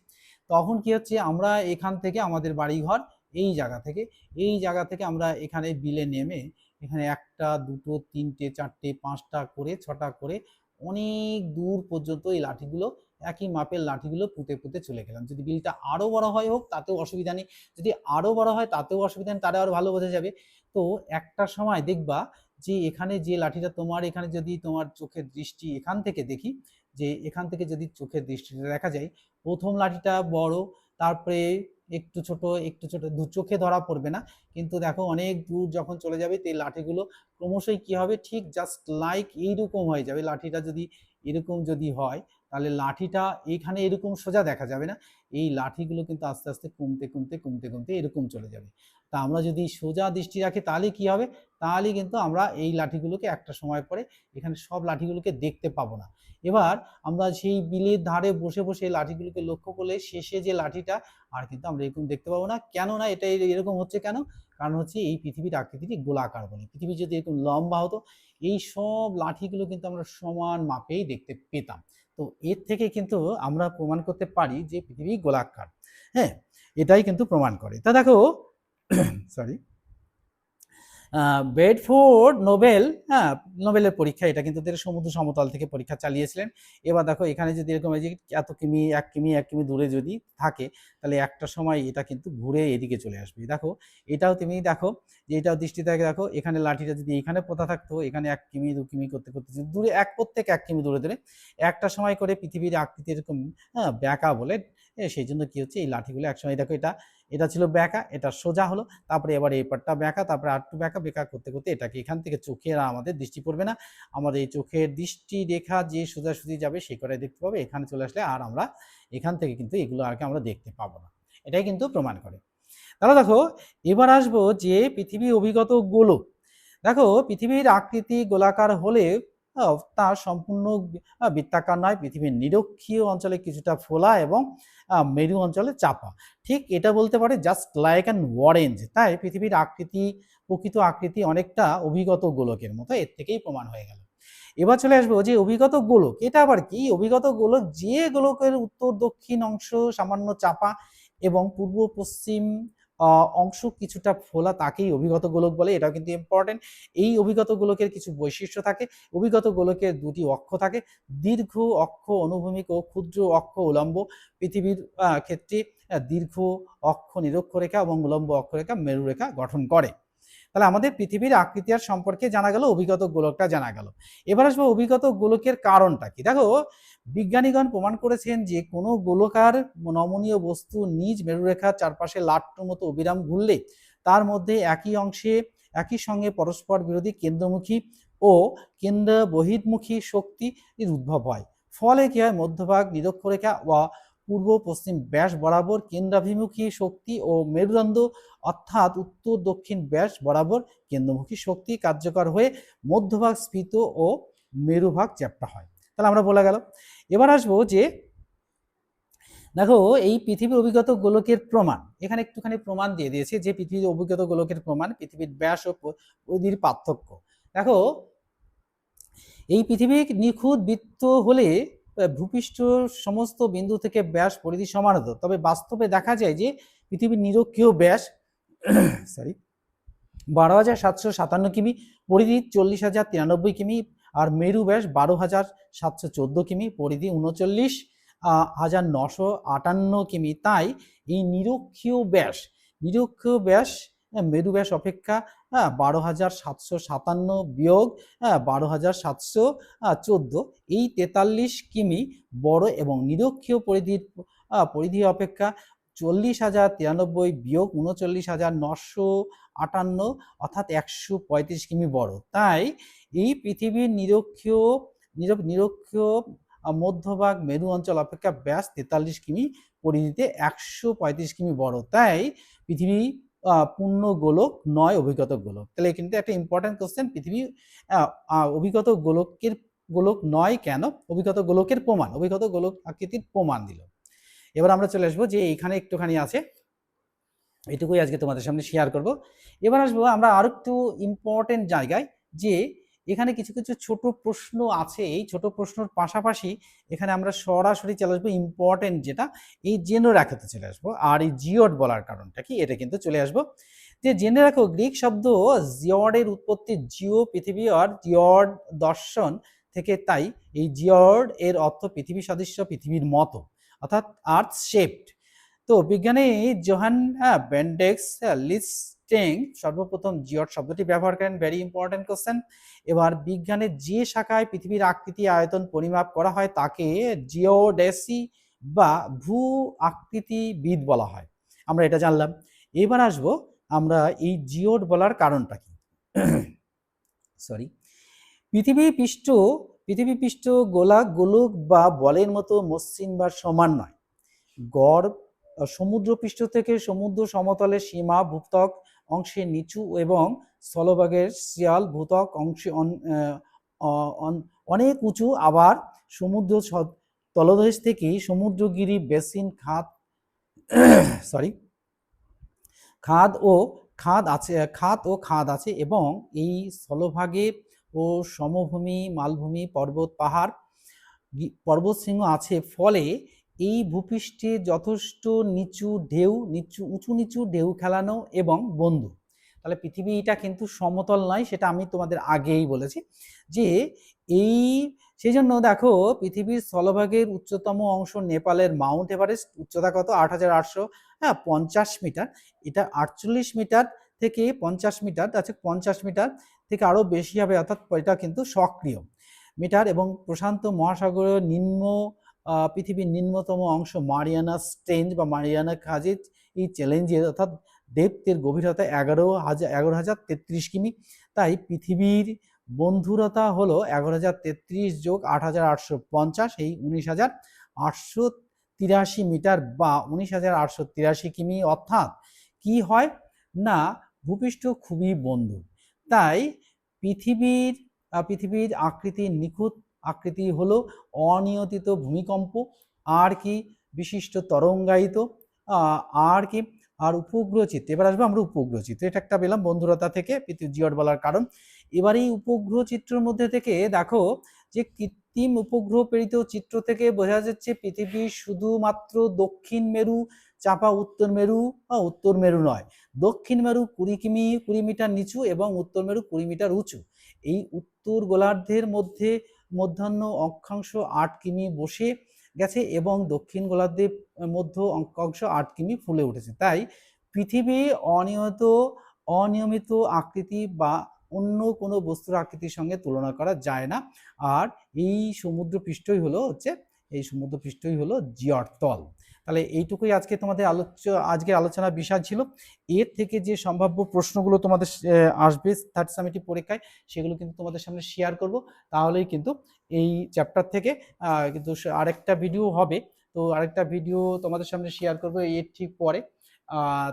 তখন কি হচ্ছে, আমরা এখান থেকে আমাদের বাড়িঘর এই জায়গা থেকে আমরা এখানে বিলে নেমে এখানে একটা, দুটো, তিনটে, চারটে, পাঁচটা করে, ছটা করে অনেক দূর পর্যন্ত এই লাঠিগুলো, একই মাপের লাঠিগুলো পুঁতে পুঁতে চলে গেলাম। যদি বিলটা আরো বড় হয় হোক, তাতেও অসুবিধা নেই, যদি আরো বড় হয় তাতেও অসুবিধা নেই, তাহলে আরো ভালো বোঝা যাবে। তো একটা সময় দেখবা যে এখানে যে লাঠিটা, তোমার এখানে যদি তোমার চোখের দৃষ্টি এখান থেকে দেখি, যে এখান থেকে যদি চোখের দৃষ্টিটা দেখা যায়, প্রথম লাঠিটা বড়, তারপরে একটু ছোট দু চোখে ধরা পড়বে না, কিন্তু দেখো অনেক দূর যখন চলে যাবে, এই লাঠিগুলো ক্রমশই কি হবে, ঠিক জাস্ট লাইক এইরকম হয়ে যাবে। লাঠিটা যদি এরকম যদি হয়, তাহলে লাঠিটা এখানে এরকম সোজা দেখা যাবে না, এই লাঠিগুলো কিন্তু আস্তে আস্তে কমতে কমতে কমতে কমতে এরকম চলে যাবে। তা আমরা যদি সোজা দৃষ্টি রাখি, তাহলে কি হবে, তাহলে কিন্তু আমরা এই লাঠিগুলোকে একটা সময় পরে এখানে সব লাঠিগুলোকে দেখতে পাবো না। এবার আমরা সেই বিলের ধারে বসে বসে লাঠিগুলোকে লক্ষ্য করলে শেষে যে লাঠিটা, আর কিন্তু আমরা এরকম দেখতে পাবো না। কেননা এটা এরকম হচ্ছে কেন, কারণ হচ্ছে এই পৃথিবীর আকৃতিটি গোলাকার বলে। পৃথিবী যদি এরকম লম্বা হতো, এই সব লাঠিগুলো কিন্তু আমরা সমান মাপেই দেখতে পেতাম। তো এর থেকে কিন্তু আমরা প্রমাণ করতে পারি যে পৃথিবী গোলাকার। হ্যাঁ, এটাই কিন্তু প্রমাণ করে। তা দেখো সরি, বেডফোর্ড নোবেল, হ্যাঁ, নোবেলের পরীক্ষা এটা কিন্তু সমুদ্র সমতল থেকে পরীক্ষা চালিয়েছিলেন। এবার দেখো এখানে যদি এরকম এই যে এত কিমি 1 কিমি দূরে যদি থাকে, তাহলে একটা সময় এটা কিন্তু ঘুরে এদিকে চলে আসবে। দেখো এটাও তুমি দেখো যে এটাও দৃষ্টি থেকে দেখো, এখানে লাঠিটা যদি এখানে পোতা থাকতো, এখানে 1 কিমি 2 কিমি করতে করতে দূরে প্রত্যেক 1 কিমি দূরে দূরে একটা সময় করে পৃথিবীর আকৃতি এরকম, হ্যাঁ, বেঁকা বলে। সেই জন্য কি হচ্ছে, এই লাঠিগুলো একসময় দেখো এটা এটা ছিল বেঁকা, এটা সোজা হলো, তারপরে এবার এই পাটটা বেঁকা, তারপরে আরেকটু বেঁকা, বেঁকা করতে করতে এটাকে এখান থেকে চোখের আমাদের দৃষ্টি পড়বে না, আমাদের এই চোখের দৃষ্টি রেখা যে সোজাসুজি যাবে সে কটাই দেখতে পাবে, এখানে চলে আসলে আর আমরা এখান থেকে কিন্তু এগুলো আর আমরা দেখতে পাবো না। এটাই কিন্তু প্রমাণ করে। তাহলে দেখো এবার আসবো যে পৃথিবী অভিগত গোলক। দেখো পৃথিবীর আকৃতি গোলাকার হলে তা সম্পূর্ণ বৃত্তাকার নয়, পৃথিবীর নিরক্ষীয় অঞ্চলে কিছুটা ফোলা এবং মেরু অঞ্চলে চাপা। ঠিক এটা বলতে পারে জাস্ট লাইক অ্যান অরেঞ্জ। তাই পৃথিবীর আকৃতি, প্রকৃত আকৃতি অনেকটা অভিগত গোলকের মতো, এর থেকেই প্রমাণ হয়ে গেল। এবার চলে আসবো যে অভিগত গোলক, এটা আবার কি? অভিগত গোলক যে গোলকের উত্তর দক্ষিণ অংশ সামান্য চাপা এবং পূর্ব পশ্চিম অংশ কিছুটা ফোলা, তাকেই অভিগত গোলক বলে। এটাও কিন্তু ইম্পর্টেন্ট। এই অভিগত গোলকের কিছু বৈশিষ্ট্য থাকে। অভিগত গোলকের 2টি অক্ষ থাকে, দীর্ঘ অক্ষ অনুভূমিক ও ক্ষুদ্র অক্ষ উলম্ব। পৃথিবীর ক্ষেত্রে দীর্ঘ অক্ষ নিরক্ষরেখা এবং উলম্ব অক্ষরেখা মেরুরেখা গঠন করে। তাহলে আমাদের পৃথিবীর আকৃতি আর সম্পর্কে জানা গেল, অভিগত গোলকটা জানা গেল। এবার আসবো অভিগত গোলকের কারণটা কি। দেখো বিজ্ঞানীগণ প্রমাণ করেছেন যে কোনো গোলকার নমনীয় বস্তু নিজ মেরুরেখার চারপাশে লাট্টুর মতো অবিরাম ঘুরলে তার মধ্যে একই অংশে একই সঙ্গে পরস্পর বিরোধী কেন্দ্রমুখী ও কেন্দ্র বহির্মুখী শক্তির উদ্ভব হয়। ফলে কি হয়, মধ্যভাগ নিরক্ষরেখা বা পূর্ব পশ্চিম ব্যাস বরাবর কেন্দ্রাভিমুখী শক্তি ও মেরুদণ্ড অর্থাৎ উত্তর দক্ষিণ ব্যাস বরাবর কেন্দ্রমুখী শক্তি কার্যকর হয়ে মধ্যভাগ স্ফীত ও মেরুভাগ চ্যাপ্টা হয়। তাহলে আমরা বলা গেল। এবার আসবো যে দেখো এই পৃথিবীর অভিগত গোলকের প্রমাণ, এখানে একটুখানি প্রমাণ দিয়ে দিয়েছে যে পৃথিবীর অভিগত গোলকের প্রমাণ, পৃথিবীর ব্যাস ও পরিধির পার্থক্য। দেখো এই পৃথিবী নিখুঁত বৃত্ত হলে ভূপৃষ্ঠ সমস্ত বিন্দু থেকে ব্যাস পরিধি সমান হতো, তবে বাস্তবে দেখা যায় যে পৃথিবীর নিরক্ষীয় ব্যাস সরি 12,757 কিমি, পরিধি 40,093 কিমি, আর মেরু ব্যাস 12,714 কিমি, পরিধি 39,958 কিমি। তাই এই নিরক্ষীয় ব্যাস মেরু ব্যাস অপেক্ষা 12,757 বিয়োগ 12,714 এই 43 কিমি বড় এবং নিরক্ষীয় পরিধি অপেক্ষা 40,093 বিয়োগ 39,958 অর্থাৎ 135 কিমি বড়। তাই এই পৃথিবীর নিরক্ষীয় মধ্যভাগ মেরু অঞ্চল অপেক্ষা ব্যাস 43 কিমি, পরিধিতে 135 কিমি বড়। তাই পৃথিবী পূর্ণ গোলক নয়, অভিগত গোলক। তাহলে কিন্তু একটা ইম্পর্টেন্ট কোশ্চেন, পৃথিবী অভিগত গোলক নয় কেন? অভিগত গোলকের প্রমাণ, অভিগত গোলক আকৃতির প্রমাণ দিল। এবার আমরা চলে আসবো যে এইখানে একটুখানি আছে, এটুকুই আজকে তোমাদের সামনে শেয়ার করব। এবার আসবো আমরা আরো একটু ইম্পর্টেন্ট জায়গায়, যে এখানে কিছু কিছু ছোট প্রশ্ন আছে। এই ছোট প্রশ্নের পাশাপাশি এখানে আমরা সরাসরি চলে আসবো ইম্পর্টেন্ট যেটা, এই জেনে রাখাতে চলে আসবো। আর এই জিওড বলার কারণটা কি, এটা কিন্তু চলে আসবো। যে জেনে রাখো গ্রিক শব্দ জিওডের উৎপত্তি জিও পৃথিবী আর জিওড দর্শন থেকে। তাই এই জিওড এর অর্থ পৃথিবী সদৃশ্য, পৃথিবীর মতো, অর্থাৎ আর্থ শেপড। তো বিজ্ঞানী জোহান বেন্ডেক্স লিস্টেং সর্বপ্রথম জিওড শব্দটি ব্যবহার করেন। Very important question. এবার বিজ্ঞানের যে শাখায় পৃথিবীর আকৃতি আয়তন পরিমাপ করা হয় তাকে জিওডেসি বা ভূ আকৃতিবিদ বলা হয়। আমরা এটা জানলাম। এবার আসবো আমরা এই জিওড বলার কারণটা কি। সরি, পৃথিবী পৃষ্ঠ গোলক বা বলের মতো মসৃণ বা সমান নয়। গড় সমুদ্রপৃষ্ঠ থেকে সমুদ্র সমতলের সীমা ভূত্বক অংশে নিচু এবং স্থলভাগের শিয়াল ভূত্বক অংশে অনেক উঁচু। আবার সমুদ্র তলদেশ থেকে সমুদ্রগিরি বেসিন খাদ আছে এবং এই স্থলভাগে ও সমভূমি মালভূমি পর্বত পাহাড় পর্বতশৃঙ্গ আছে, ফলে এই ভূপৃষ্ঠে যথেষ্ট উঁচু নিচু ঢেউ খেলানো এবং বন্ধু। তাহলে পৃথিবীটা কিন্তু সমতল নয়, সেটা আমি তোমাদের আগেই বলেছি যে এই সেই জন্য দেখো পৃথিবীর স্থলভাগের উচ্চতম অংশ নেপালের মাউন্ট এভারেস্ট, উচ্চতা কত 8,850 মিটার। এটা 48 মিটার থেকে 50 মিটার, আছে 50 মিটার থেকে আরও বেশি হবে, অর্থাৎ এটা কিন্তু সক্রিয় মিটার। এবং প্রশান্ত মহাসাগরীয় পৃথিবীর নিম্নতম অংশ মারিয়ানা স্ট্রেঞ্জ বা মারিয়ানা খাজিজ এই চ্যালেঞ্জের, অর্থাৎ ডেপথের গভীরতা 11,033 কিমি। তাই পৃথিবীর বন্ধুরতা হলো 11,033 যোগ 8,850, এই 19,883 মিটার বা 19,883 কিমি। অর্থাৎ কি হয় না, ভূপৃষ্ঠ খুবই বন্ধু। তাই পৃথিবীর আকৃতির নিখুঁত আকৃতি হলো অনিয়ন্ত্রিত ভূমিকম্প, আর কি বিশিষ্ট তরঙ্গায়িত, আর কি আর উপগ্রহ চিত্র। এবার আসবো আমরা উপগ্রহ চিত্র, এটা একটা পেলাম বন্ধুরতা থেকে জিওড বলার কারণ। এবার এই উপগ্রহ চিত্রের মধ্যে থেকে দেখো যে কৃত্রিম উপগ্রহ প্রেরিত চিত্র থেকে বোঝা যাচ্ছে পৃথিবীর শুধুমাত্র দক্ষিণ মেরু চাপা উত্তর মেরু নয়, দক্ষিণ মেরু 20 মিটার নিচু এবং উত্তর মেরু 20 মিটার উঁচু। এই উত্তর গোলার্ধের মধ্যাহ্ন অক্ষাংশ 8 কিমি বসে গেছে এবং দক্ষিণ গোলার্ধের মধ্য অক্ষাংশ 8 কিমি ফুলে উঠেছে। তাই পৃথিবী অনিয়মিত আকৃতি বা অন্য কোনো বস্তুর আকৃতির সঙ্গে তুলনা করা যায় না। আর এই সমুদ্র পৃষ্ঠই হলো জিওড তল। তাহলে এইটুকুই আজকে তোমাদের আজকের আলোচনার বিষয় ছিল। এর থেকে যে সম্ভাব্য প্রশ্নগুলো তোমাদের আসবে থার্ড সামেটিভ পরীক্ষায়, সেগুলো কিন্তু তোমাদের সামনে শেয়ার করব। তাহলেই কিন্তু এই চ্যাপ্টার থেকে কিন্তু আরেকটা ভিডিও হবে, তো আরেকটা ভিডিও তোমাদের সামনে শেয়ার করব এর ঠিক পরে।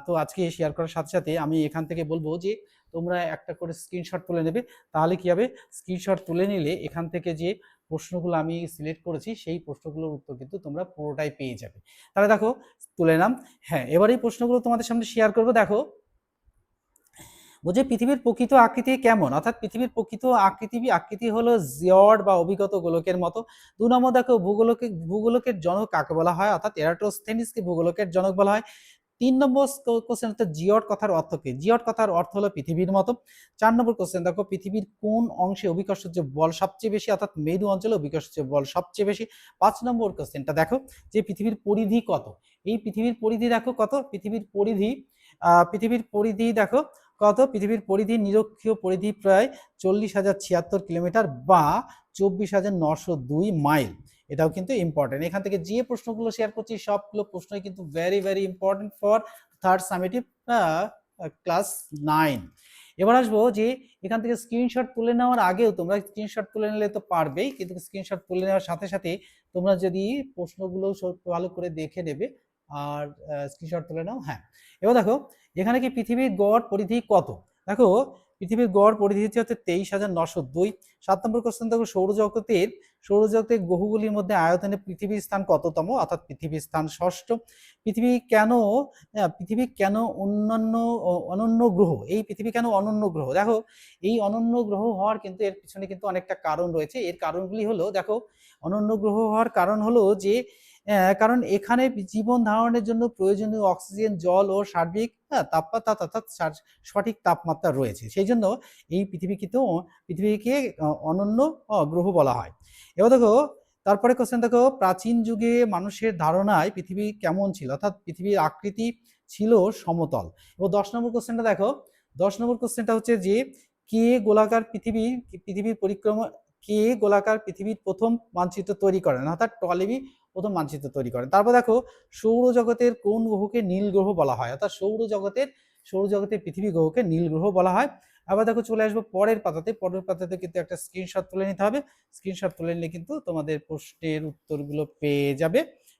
তো আজকে শেয়ার করার সাথে সাথে আমি এখান থেকে বলবো যে তোমরা একটা করে স্ক্রিনশট তুলে নেবে। তাহলে কি হবে, স্ক্রিনশট তুলে নিলে এখান থেকে যে প্রশ্নগুলো আমি সিলেক্ট করেছি সেই প্রশ্নগুলোর উত্তর কিন্তু তোমরা পুরোটাই পেয়ে যাবে। তাহলে দেখো তুলে নাম। হ্যাঁ, এবার এই প্রশ্নগুলো তোমাদের সামনে শেয়ার করবো। দেখো বলছে পৃথিবীর প্রকৃত আকৃতি কেমন, অর্থাৎ পৃথিবীর প্রকৃত আকৃতি হলো জিওড বা অভিগত গোলকের মতো। 2 নম্বর দেখো ভূগোলকের জনক কাকে বলা হয়, অর্থাৎ এরাটোস্থেনিসকে ভূগোলকের জনক বলা হয়। 3 নম্বর কোশ্চেন হচ্ছে জিওড কথার অর্থ কি, জিওড কথার অর্থ হলো পৃথিবীর মতো। 4 নম্বর কোশ্চেন দেখো পৃথিবীর কোন অংশে অভিকর্ষজ বল সবচেয়ে বেশি, অর্থাৎ মেরু অঞ্চলে অভিকর্ষজ বল সবচেয়ে বেশি। 5 নম্বর কোশ্চেনটা দেখো যে পৃথিবীর পরিধি কত, এই পৃথিবীর পরিধি দেখো কত, পৃথিবীর পরিধি দেখো কত, পৃথিবীর পরিধি নিরক্ষীয় পরিধি প্রায় 40,076 কিলোমিটার বা 24,902 মাইল। এটাও কিন্তু ইম্পর্টেন্ট। এখান থেকে যে প্রশ্নগুলো শেয়ার করছি সবগুলো প্রশ্নই কিন্তু very very important for third summative class 9। এবার আসবো যে এখান থেকে স্ক্রিনশট তুলে নেওয়ার আগেও তোমরা স্ক্রিনশট তুলে নিলে তো পারবেই, কিন্তু স্ক্রিনশট তুলে নেওয়ার সাথে সাথে তোমরা যদি প্রশ্নগুলো ভালো করে দেখে নেবে আর স্ক্রিনশট তুলে নাও। হ্যাঁ, এবার দেখো এখানে কি পৃথিবীর গড় পরিধি কত, দেখো পৃথিবীর গড় পরিধি হচ্ছে 23,902। 7 নম্বর কোশ্চেন দেখো সৌরজগতের গ্রহগুলির মধ্যে আয়তনে পৃথিবীর স্থান কততম, অর্থাৎ পৃথিবীর স্থান ষষ্ঠ। পৃথিবী কেন অনন্য গ্রহ, এই পৃথিবী কেন অনন্য গ্রহ, দেখো এই অনন্য গ্রহ হওয়ার কিন্তু এর পিছনে কিন্তু অনেকটা কারণ রয়েছে। এর কারণগুলি হলো, দেখো অনন্য গ্রহ হওয়ার কারণ হলো যে কারণ এখানে জীবন ধারণের জন্য প্রয়োজনীয় অক্সিজেন, জল ও সার্বিক তাপমাত্রা অর্থাৎ সঠিক তাপমাত্রা রয়েছে, সেই জন্য এই পৃথিবীকে অনন্য গ্রহ বলা হয়। এবার দেখো তারপরে কোশ্চেন দেখো প্রাচীন যুগে মানুষের ধারণায় পৃথিবী কেমন ছিল, অর্থাৎ পৃথিবীর আকৃতি ছিল সমতল। এবার 10 নম্বর কোশ্চেনটা দেখো, 10 নম্বর কোশ্চেনটা হচ্ছে যে কে গোলাকার পৃথিবীর প্রথম মানচিত্র তৈরি করেন, অর্থাৎ টলেমি প্রথম মানচিত্র তৈরি করেন। তারপর দেখো সৌরজগতের কোন গ্রহকে নীল গ্রহ বলা হয়, অর্থাৎ সৌরজগতের পৃথিবী গ্রহকে নীল গ্রহ বলা হয়। আবার দেখো চলে আসবো পরের পাতাতে কিন্তু একটা স্ক্রিনশট তুলে নিতে হবে। স্ক্রিনশট তুলে নিলে কিন্তু তোমাদের প্রশ্নের উত্তরগুলো পেয়ে যাবে।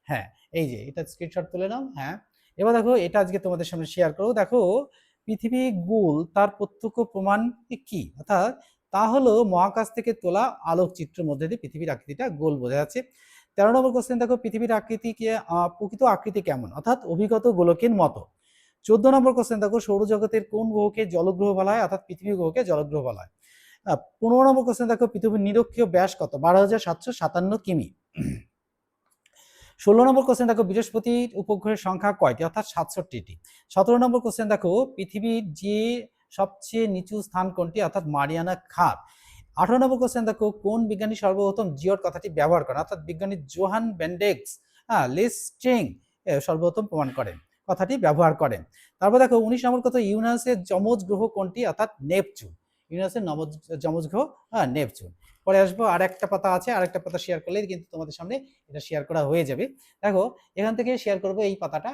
হ্যাঁ, এই যে এটা স্ক্রিনশট তুলে নাও। হ্যাঁ, এবার দেখো এটা আজকে তোমাদের সামনে শেয়ার করবো। দেখো পৃথিবী গোল তার প্রত্যক্ষ প্রমাণ কি, অর্থাৎ তা হলো মহাকাশ থেকে তোলা আলোকচিত্রের মধ্যে দিয়ে পৃথিবীর আকৃতিটা গোল বোঝা যাচ্ছে। 13 নম্বর কোশ্চেন দেখো পৃথিবীর প্রকৃত আকৃতি কেমন, অর্থাৎ অভিগত গোলকের মতো। 14 নম্বর কোশ্চেন দেখো সৌরজগতের কোন গ্রহকে জলগ্রহ বলা হয়, অর্থাৎ পৃথিবী গ্রহকে জলগ্রহ বলা হয়। 15 নম্বর কোশ্চেন দেখো, পৃথিবীর নিরক্ষীয় ব্যাস কত? 12,757 কিমি। 16 নম্বর কোশ্চেন দেখো, বৃহস্পতির উপগ্রহের সংখ্যা কয়টি? অর্থাৎ 67টি। 17 নম্বর কোশ্চেন দেখো, পৃথিবীর যে সবচেয়ে নিচু স্থান কোনটি? অর্থাৎ মারিয়ানা খাত। 18 নম্বর কোশ্চেন দেখো, কোন বিজ্ঞানী সর্বপ্রথম জিওড কথাটি ব্যবহার করেন? অর্থাৎ বিজ্ঞানী জোহান বেন্ডেক্স লিস্টিং সর্বপ্রথম প্রমাণ করেন, কথাটি ব্যবহার করেন। তারপর দেখো 19 নম্বর কথা, ইউরেনাসের যমজ গ্রহ কোনটি? অর্থাৎ নেপচুন। ইউরেনাসের যমজ গ্রহ নেপচুন। পরে আসবো, আর একটা পাতা আছে, আরেকটা পাতা শেয়ার করলেই কিন্তু তোমাদের সামনে এটা শেয়ার করা হয়ে যাবে। দেখো এখান থেকে শেয়ার করবো এই পাতাটা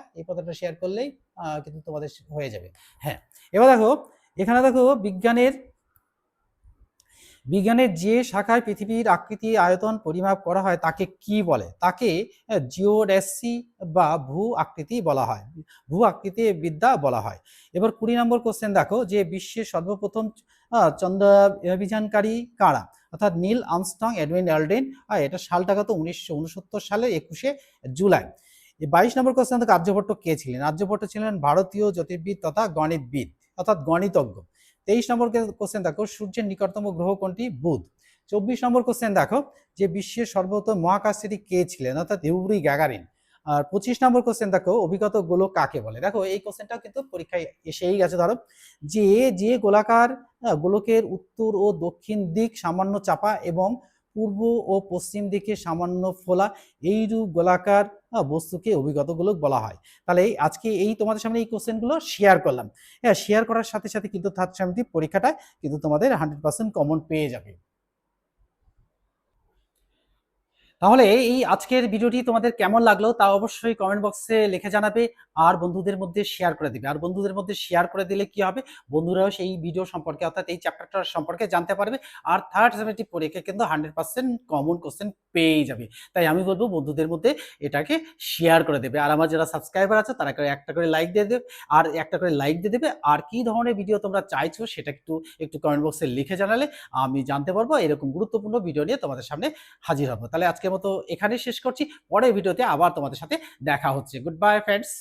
শেয়ার করলেই কিন্তু তোমাদের হয়ে যাবে। হ্যাঁ, এবার দেখো এখানে দেখো বিজ্ঞানের যে শাখায় পৃথিবীর আকৃতি আয়তন পরিমাপ করা হয় তাকে কি বলে? তাকে জিওডেসি বা ভূ আকৃতি বলা হয়, ভূ আকৃতি বিদ্যা বলা হয়। এবার 20 নম্বর কোশ্চেন দেখো, যে বিশ্বের সর্বপ্রথম চন্দ্রাভিযানকারী কারা? অর্থাৎ নীল আর্মস্ট্রং, এডউইন অ্যালড্রিন। এটা সালটা কত? 1969 সালের 21শে জুলাই। 22 নম্বর কোশ্চেন দেখো, আর্যভট্ট কে ছিলেন? আর্যভট্ট ছিলেন ভারতীয় জ্যোতির্বিদ তথা গণিতবিদ, অর্থাৎ গণিতজ্ঞ। 23 নম্বর কোশ্চেন দেখো, সূর্যের নিকটতম গ্রহ কোনটি? বুধ। 24 নম্বর কোশ্চেন দেখো, যে বিশ্বের সর্বপ্রথম মহাকাশচারী কে ছিলেন? অর্থাৎ ইউরি গ্যাগারিন। আর 25 নম্বর কোশ্চেন দেখো, অভিগত গোলক কাকে বলে? দেখো এই কোশ্চেনটাও কিন্তু পরীক্ষায় এসেই গেছে। ধরো যে গোলাকার গোলকের উত্তর ও দক্ষিণ দিক সামান্য চাপা এবং পূর্ব ও পশ্চিম দিকে সামান্য ফোলা, এইরূপ গোলাকার বস্তুকে অভিগত গোলক বলা হয়। তাহলে আজকে এই তোমাদের সামনে এই কোশ্চেনগুলো শেয়ার করলাম। হ্যাঁ, শেয়ার করার সাথে সাথে কিন্তু থার্ড সেমেস্টার পরীক্ষাটা কিন্তু তোমাদের 100% কমন পেয়ে যাবে। তাহলে এই আজকের ভিডিওটি তোমাদের কেমন লাগলো তা অবশ্যই কমেন্ট বক্সে লিখে জানাবে, আর বন্ধুদের মধ্যে শেয়ার করে দিবে। আর বন্ধুদের মধ্যে শেয়ার করে দিলে কি হবে, বন্ধুরাও সেই ভিডিও সম্পর্কে অর্থাৎ এই চ্যাপ্টারটার সম্পর্কে জানতে পারবে, আর থার্ড সেমেস্টার পরীক্ষা কিন্তু 100% কমন কোশ্চেন পেয়ে যাবে। তাই আমি বলবো বন্ধুদের মধ্যে এটাকে শেয়ার করে দেবে। আর আমার যারা সাবস্ক্রাইবার আছে তারা একটা করে লাইক দিয়ে দেবে, আর একটা করে লাইক দিয়ে দেবে। আর কি ধরনের ভিডিও তোমরা চাইছো সেটা একটু কমেন্ট বক্সে লিখে জানালে আমি জানতে পারবো, এরকম গুরুত্বপূর্ণ ভিডিও নিয়ে তোমাদের সামনে হাজির হবো। তাহলে আজকের মতো এখানেই শেষ করছি, পরের ভিডিওতে আবার তোমাদের সাথে দেখা হচ্ছে। Good bye friends.